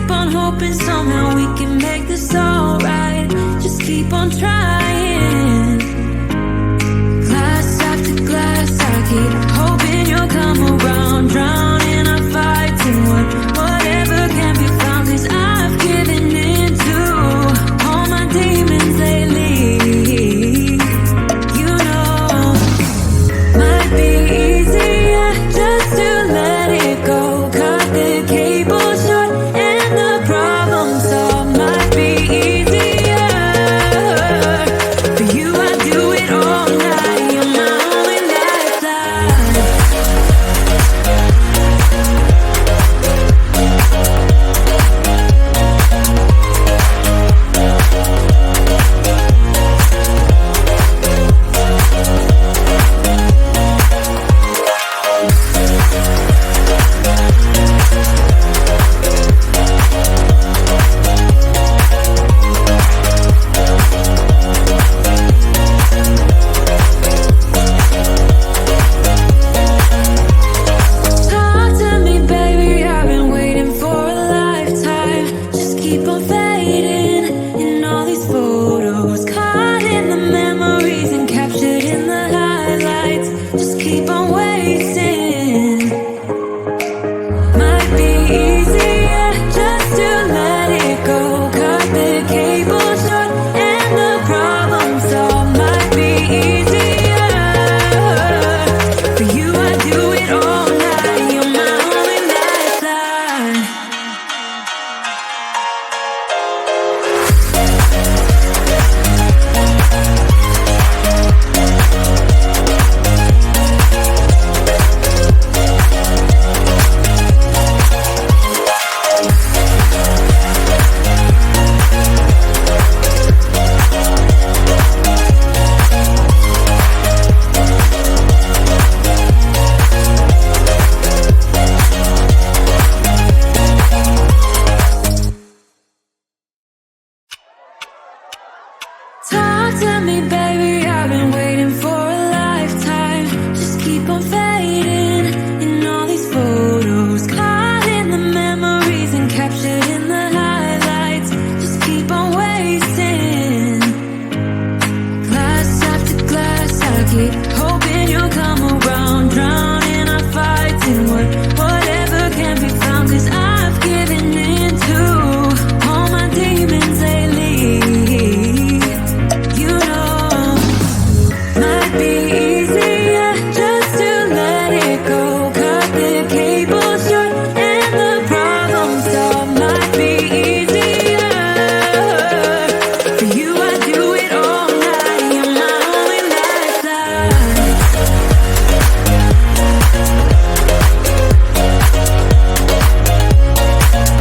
keep on hoping somehow we can make this alright. Just keep on trying. Glass after glass, I keep hoping you'll come around. Drowning our fights in whatever can be found. 'Cause I've given in to all my demons lately. You know, might be easier just to let it go. Cut the cable short and the problem solved. Might be easier for you. I do it all night. You're my only lifeline. Talk to me, baby, I've been waiting for a lifetime. Just keep on fading in all these photos, caught in the memories and captured in the highlights. Just keep on wasting. Might be easier just to let it go. Cut the cable short and the problem solved. Might be easier for you. I do it all night. You're my only lifeline. Talk to me, baby, I've been waiting for a lifetime. Just keep on fading in all these photos, caught in the memories and captured in the highlights. Just keep on wasting. Glass after glass, I keep hoping you'll come around. Drowning our fights in whatever can be found. 'Cause I've given in to all my demons lately. You know, might be easier just to let it go. Cut the cable short and the problem solved. Might be easier for you. I do it all night. You're my only lifeline. Talk to me, baby, I've been waiting for a lifetime. Just keep on fading in all these photos, caught in the memories and captured in the highlights. Just keep on wasting.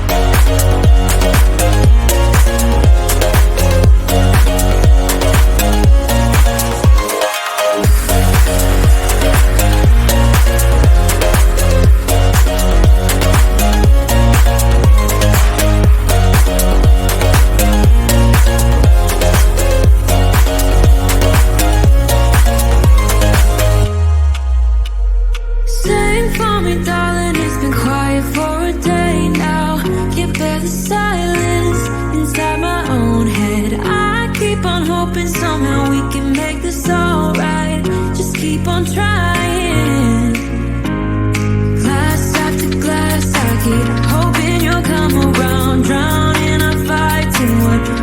Glass after glass, I keep hoping you'll come around. Drowning our fights in whatever can be found. 'Cause I've given in to all my demons lately. You know, might be easier just to let it go. Cut the cable short and the problem solved. Might be easier for you. I do it all night. You're my only lifeline. Sing for me, darling, it's been quiet for a day now. Can't bear the silence inside my own head. I keep on hoping somehow we can make this alright. Just keep on trying. Glass after glass, I keep hoping you'll come around. Drowning our fights in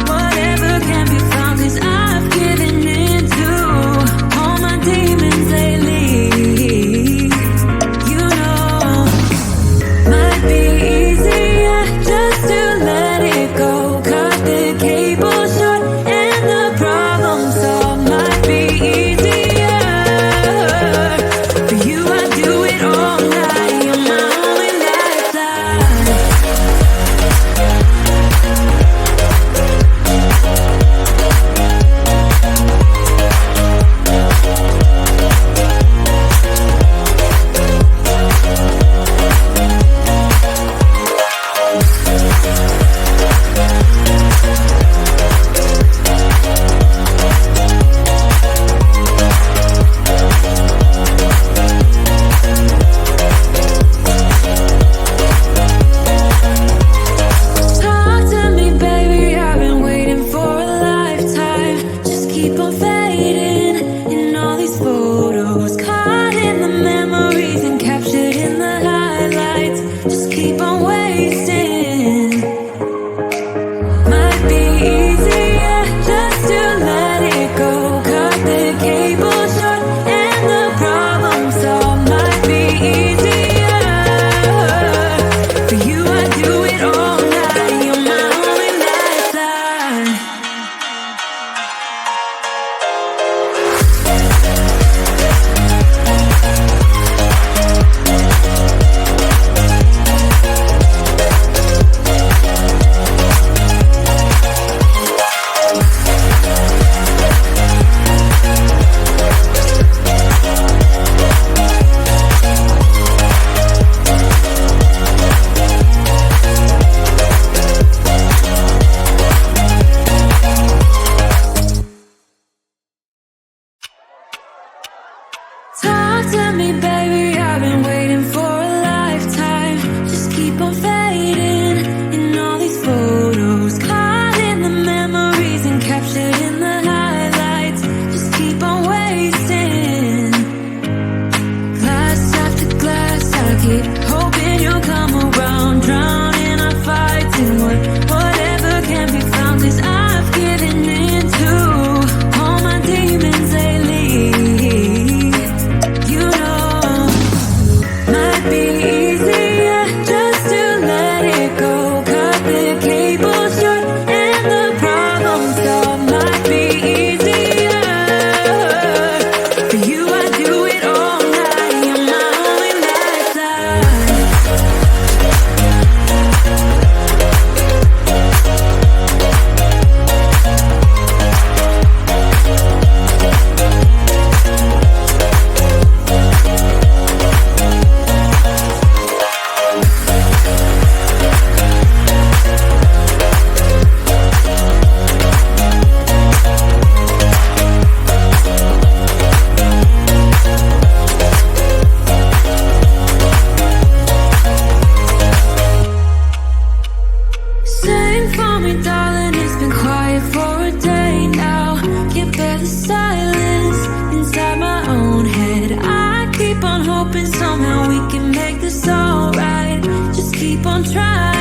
whatever can be found. 'Cause I've given in to all my demons lately. You know, might be easier just to let it go. Cut the cable short and the problem solved. Might be easier right. Hoping you'll come around, drowning our fights and whatever can be found. 'Cause I've given in to all my demons lately. You know, might be easier just to let it go. Cut the cable short and the problem solved. Might be easier for you. I do it all night. You're my only lifeline. Sing for me, darling, it's been quiet for a day now. Can't bear the silence inside my own head. I keep on hoping somehow we can make this alright. Just keep on trying.